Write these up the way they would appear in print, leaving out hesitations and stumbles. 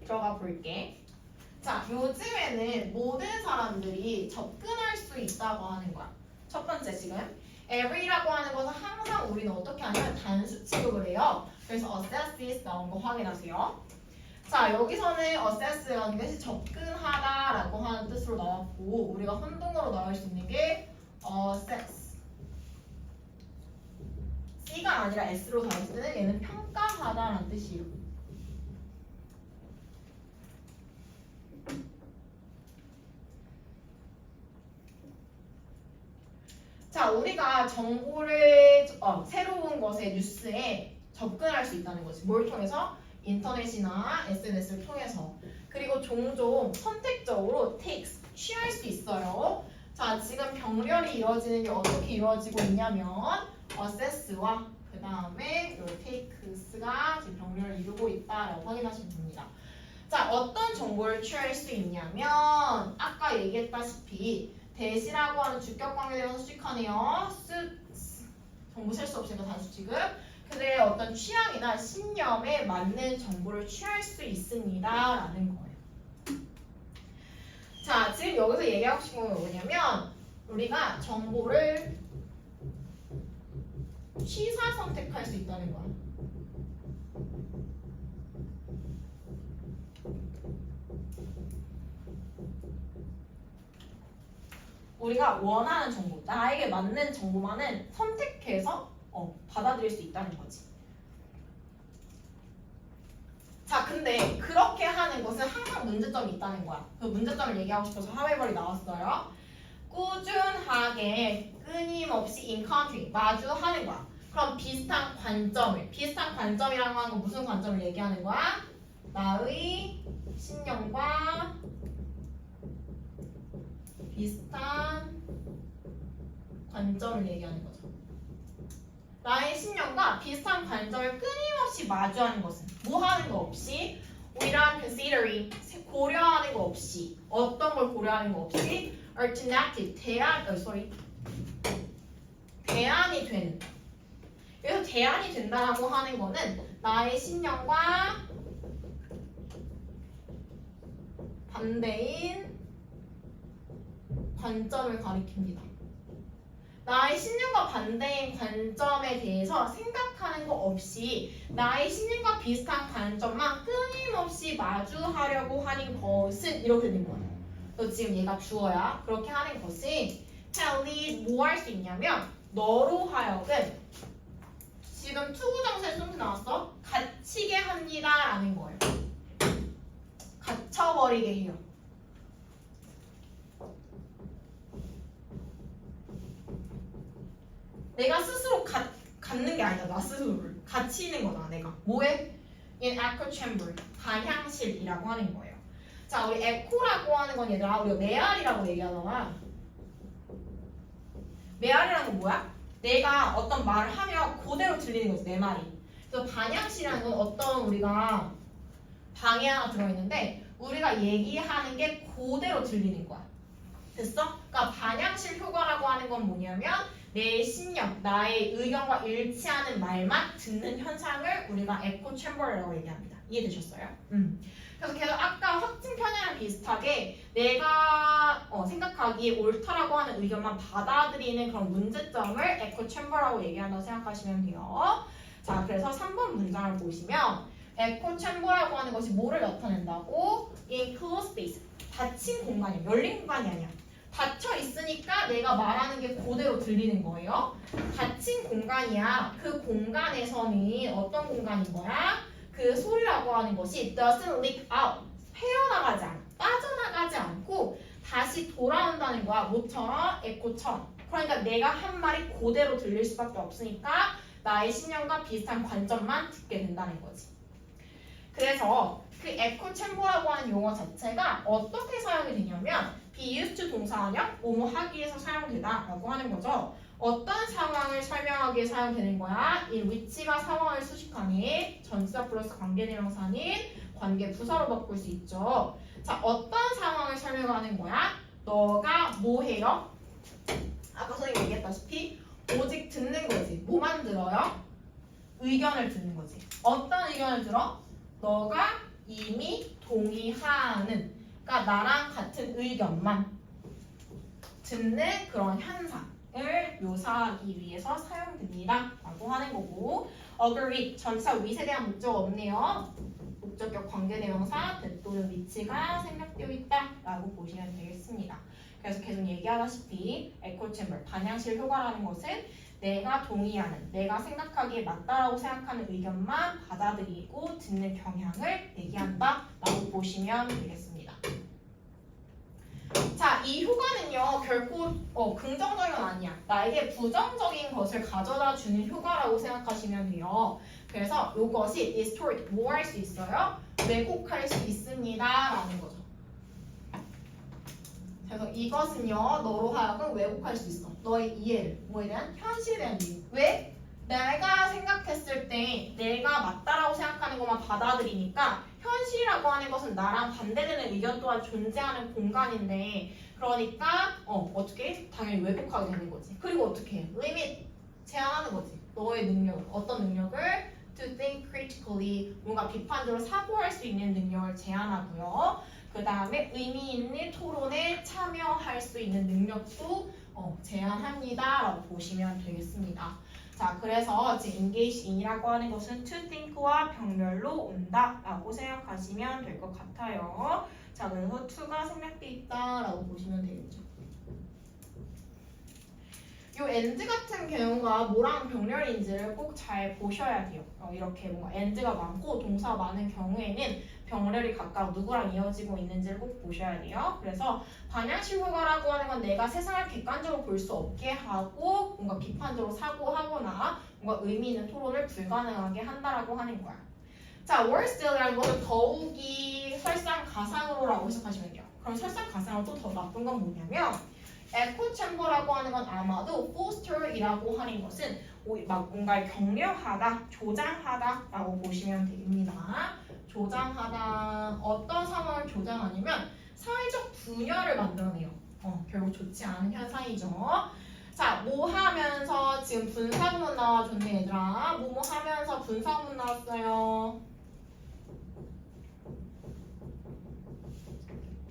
들어가 볼게. 자, 요즘에는 모든 사람들이 접근할 수 있다고 하는 거야. 첫 번째 지금 every라고 하는 것은 항상 우리는 어떻게 하냐면 단수 취급을 해요. 그래서 assess is 나온 거 확인하세요. 자, 여기서는 assess라는 것이 접근하다라고 하는 뜻으로 나왔고 우리가 혼동으로 나올 수 있는 게 assess C가 아니라 S로 나왔을 때는 얘는 평가하다라는 뜻이에요. 자, 우리가 정보를 새로운 것에 뉴스에 접근할 수 있다는 거지. 뭘 통해서? 인터넷이나 SNS를 통해서. 그리고 종종 선택적으로 takes, 취할 수 있어요. 자, 지금 병렬이 이루어지는 게 어떻게 이루어지고 있냐면 assess와 그 다음에 요 takes가 지금 병렬을 이루고 있다라고 확인하시면 됩니다. 자, 어떤 정보를 취할 수 있냐면 아까 얘기했다시피 대시라고 하는 주격 관계에 대해서 수식하네요. 정보 셀 수 없으니까 단수 취급. 그들의 어떤 취향이나 신념에 맞는 정보를 취할 수 있습니다. 라는 거예요. 자, 지금 여기서 얘기하고 싶은 건 뭐냐면 우리가 정보를 취사 선택할 수 있다는 거야. 우리가 원하는 정보, 나에게 맞는 정보만은 선택해서 받아들일 수 있다는 거지. 자, 근데 그렇게 하는 것은 항상 문제점이 있다는 거야. 그 문제점을 얘기하고 싶어서 하웨벌이 나왔어요. 꾸준하게 끊임없이 encounter, 마주하는 거야. 그럼 비슷한 관점이라고 하는 건 무슨 관점을 얘기하는 거야? 나의 신념과 비슷한 관점을 얘기하는 거죠. 나의 신념과 비슷한 관점을 끊임없이 마주하는 것은 뭐 하는 거 없이 without considering 고려하는 거 없이 어떤 걸 고려하는 거 없이 alternative 대안이 되는. 그래서 대안이 된다라고 하는 거는 나의 신념과 반대인 관점을 가리킵니다. 나의 신념과 반대인 관점에 대해서 생각하는 거 없이 나의 신념과 비슷한 관점만 끊임없이 마주하려고 하는 것은 이렇게 된 거예요. 너 지금 얘가 주어야. 그렇게 하는 것이 tell 뭐 할 수 있냐면 너로 하여금 지금 투구정사에 좀 나왔어? 갇히게 합니다 라는 거예요. 갇혀버리게 해요. 내가 스스로 갖는 게 아니다. 나 스스로를 갇히는 거다. 내가 뭐에? in echo chamber, 반향실이라고 하는 거예요. 자, 우리 에코라고 하는 건 얘들아 우리가 메아리라고 얘기하잖아. 메아리라는 건 뭐야? 내가 어떤 말을 하면 그대로 들리는 거지, 내 말이. 그래서 반향실이라는 건 어떤 우리가 방에 하나 들어있는데 우리가 얘기하는 게 그대로 들리는 거야. 됐어? 그러니까 반향실 효과라고 하는 건 뭐냐면 내 신념, 나의 의견과 일치하는 말만 듣는 현상을 우리가 에코 챔버라고 얘기합니다. 이해되셨어요? 그래서 계속 아까 확증 편향이랑 비슷하게 내가 생각하기에 옳다라고 하는 의견만 받아들이는 그런 문제점을 에코 챔버라고 얘기한다고 생각하시면 돼요. 자, 그래서 3번 문장을 보시면 에코 챔버라고 하는 것이 뭐를 나타낸다고? enclosed space, 닫힌 공간이야. 열린 공간이 아니야. 닫혀 있으니까 내가 말하는 게 그대로 들리는 거예요. 닫힌 공간이야. 그 공간에서는 어떤 공간인 거야? 그 소리라고 하는 것이 doesn't leak out, 헤어나가지 않아, 빠져나가지 않고 다시 돌아온다는 거야. 뭐처럼? 에코처럼. 그러니까 내가 한 말이 그대로 들릴 수밖에 없으니까 나의 신념과 비슷한 관점만 듣게 된다는 거지. 그래서 그 에코 챔버라고 하는 용어 자체가 어떻게 사용이 되냐면 be used to 동사원형 뭐뭐 하기 위해서 사용되다라고 하는 거죠. 어떤 상황을 설명하기 위해 사용되는 거야? in which가 상황을 수식하니 전치사 플러스 관계대명사인 관계 부사로 바꿀 수 있죠. 자, 어떤 상황을 설명하는 거야? 너가 뭐 해요? 아까 선생님이 얘기했다시피 오직 듣는 거지. 뭐만 들어요? 의견을 듣는 거지. 어떤 의견을 들어? 너가 이미 동의하는, 그러니까 나랑 같은 의견만 듣는 그런 현상을 묘사하기 위해서 사용됩니다 라고 하는 거고, agree 전치사 with에 대한 목적 없네요. 목적격 관계대명사 또는 위치가 생략되어 있다 라고 보시면 되겠습니다. 그래서 계속 얘기하다시피 echo chamber 반향실 효과라는 것은 내가 동의하는, 내가 생각하기에 맞다라고 생각하는 의견만 받아들이고 듣는 경향을 얘기한다 라고 보시면 되겠습니다. 자, 이 효과는요 결코 긍정적인 건 아니야. 나에게 부정적인 것을 가져다 주는 효과라고 생각하시면 돼요. 그래서 이것이 distort 뭐 할 수 있어요? 왜곡할 수 있습니다 라는 거죠. 그래서 이것은요 너로 하여금 왜곡할 수 있어. 너의 이해를, 뭐에 대한? 현실에 대한 이해. 왜? 내가 생각했을 때 내가 맞다라고 생각하는 것만 받아들이니까 현실이라고 하는 것은 나랑 반대되는 의견 또한 존재하는 공간인데, 그러니까 어떻게? 당연히 왜곡하게 되는 거지. 그리고 어떻게? 리밋 제한하는 거지. 너의 능력을. 어떤 능력을? To think critically, 뭔가 비판적으로 사고할 수 있는 능력을 제한하고요. 그 다음에 의미 있는 토론에 참여할 수 있는 능력도 제한합니다 라고 보시면 되겠습니다. 자, 그래서 지금 engage in이라고 하는 것은 to think와 병렬로 온다 라고 생각하시면 될 것 같아요. 자, 그래서 to가 생략되어 있다 라고 보시면 되겠죠. 요 and 같은 경우가 뭐랑 병렬인지를 꼭 잘 보셔야 돼요. 이렇게 뭔가 and가 많고 동사 많은 경우에는 병렬이 각각 누구랑 이어지고 있는지를 꼭 보셔야 돼요. 그래서 반향실 효과라고 하는 건 내가 세상을 객관적으로 볼 수 없게 하고 뭔가 비판적으로 사고하거나 뭔가 의미 있는 토론을 불가능하게 한다라고 하는 거야. 자, worse still이라는 것은 더욱이 설상가상으로라고 해석하시면 돼요. 그럼 설상가상으로 또 더 나쁜 건 뭐냐면 에코 챔버라고 하는 건 아마도 foster이라고 하는 것은 막 뭔가를 격려하다, 조장하다라고 보시면 됩니다. 조장하다, 어떤 상황을 조장하냐면 사회적 분열을 만들어내요. 결국 좋지 않은 현상이죠. 자, 뭐 하면서 지금 분사구문 나와줬네 얘들아. 뭐뭐 하면서 분사구문 나왔어요.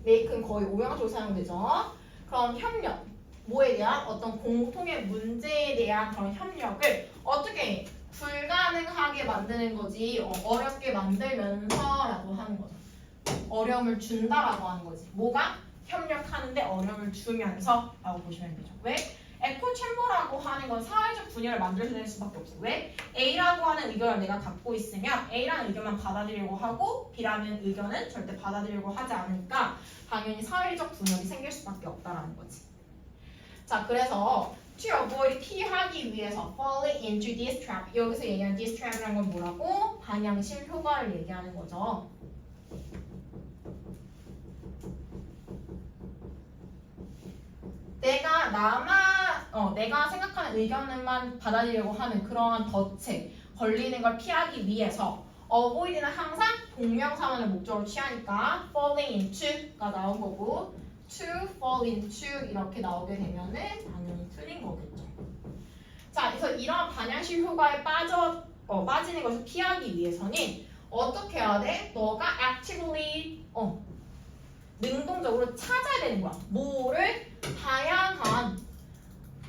make는 거의 오형식으로 사용되죠. 그럼 협력, 뭐에 대한 어떤 공통의 문제에 대한 그런 협력을 어떻게 불가능하게 만드는 거지, 어렵게 만들면서라고 하는 거죠. 어려움을 준다라고 하는 거지. 뭐가? 협력하는데 어려움을 주면서라고 보시면 되죠. 왜? 에코 챔버라고 하는 건 사회적 분열을 만들어낼 수밖에 없어. 왜? A라고 하는 의견을 내가 갖고 있으면 A라는 의견만 받아들이려고 하고 B라는 의견은 절대 받아들이려고 하지 않으니까 당연히 사회적 분열이 생길 수밖에 없다라는 거지. 자, 그래서 to avoid 피하기 위해서 falling into this trap. 여기서 얘기하는 this trap이라는 건 뭐라고? 반향실 효과를 얘기하는 거죠. 내가 생각하는 의견만 받아들이려고 하는 그러한 덫에 걸리는 걸 피하기 위해서 avoid는 항상 동명사원을 목적으로 취하니까 falling into가 나온 거고 to fall into 이렇게 나오게 되면은 당연히 틀린 거겠죠. 자, 그래서 이런 반향실 효과에 빠지는 것을 피하기 위해서는 어떻게 해야 돼? 너가 actively 능동적으로 찾아야 되는 거야. 뭐를? 다양한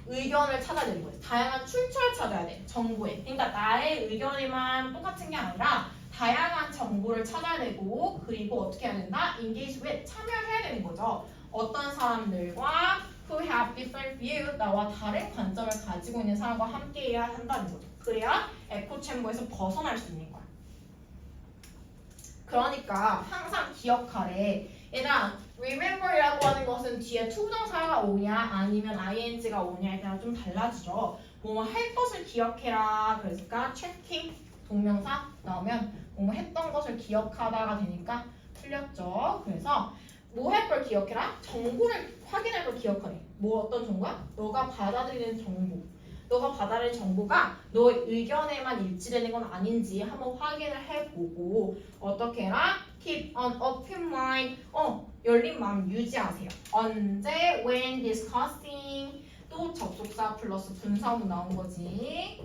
의견을 찾아야 되는 거지. 다양한 출처를 찾아야 돼. 정보에. 그러니까 나의 의견에만 똑같은 게 아니라 다양한 정보를 찾아야 되고, 그리고 어떻게 해야 된다? engage with, 참여해야 되는 거죠. 어떤 사람들과 who have different view, 나와 다른 관점을 가지고 있는 사람과 함께 해야 한다는 거죠. 그래야 에코 챔버에서 벗어날 수 있는 거야. 그러니까 항상 기억하래. 얘들아, remember이라고 하는 것은 뒤에 투부정사가 오냐 아니면 ing가 오냐에 따라 좀 달라지죠. 뭐 할 것을 기억해라. 그러니까 checking 동명사 나오면 뭐 했던 것을 기억하다가 되니까 틀렸죠. 그래서 뭐 할 걸 기억해라? 정보를 확인할 걸 기억하래. 뭐 어떤 정보야? 너가 받아들이는 정보. 너가 받아들이는 정보가 너의 의견에만 일치되는 건 아닌지 한번 확인을 해보고 어떻게 해라? Keep an open mind. 열린 마음 유지하세요. 언제? When discussing. 또 접속사 플러스 분사문 나온 거지.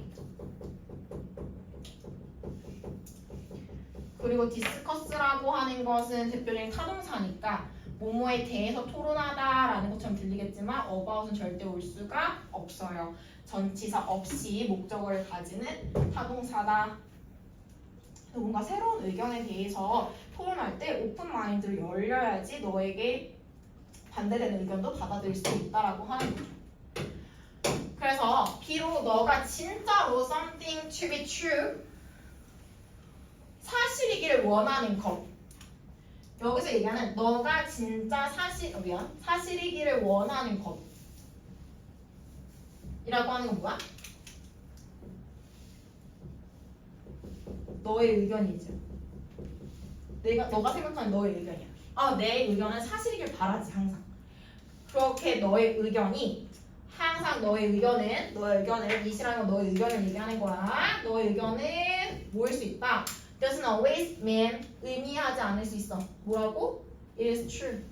그리고 디스커스라고 하는 것은 대표적인 타동사니까 뭐뭐에 대해서 토론하다라는 것처럼 들리겠지만 about은 절대 올 수가 없어요. 전치사 없이 목적어를 가지는 타동사다. 뭔가 새로운 의견에 대해서 토론할 때 오픈 마인드로 열려야지 너에게 반대되는 의견도 받아들일 수 있다라고 하는 거죠. 그래서 비록 너가 진짜로 something to be true 사실이기를 원하는 것 여기서 얘기하는 너가 진짜 사실이기를 원하는 것이라고 하는 건 뭐야? 너의 의견이지. 너가 생각하는 너의 의견이야. 내 의견은 사실이길 바라지 항상. 그렇게 너의 의견이 항상 너의 의견을 이시라는 건 너의 의견을 얘기하는 거야. 너의 의견은 뭐일 수 있다. Doesn't always mean 의미하지 않을 수 있어. 뭐라고? It is true.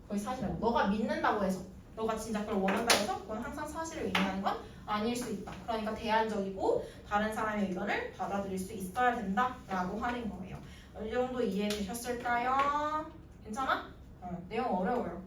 거의 사실이라고. 너가 믿는다고 해서 너가 진짜 그걸 원한다고 해서 그건 항상 사실을 의미하는 건 아닐 수 있다. 그러니까 대안적이고 다른 사람의 의견을 받아들일 수 있어야 된다라고 하는 거예요. 어느 정도 이해되셨을까요? 괜찮아? 내용 어려워요.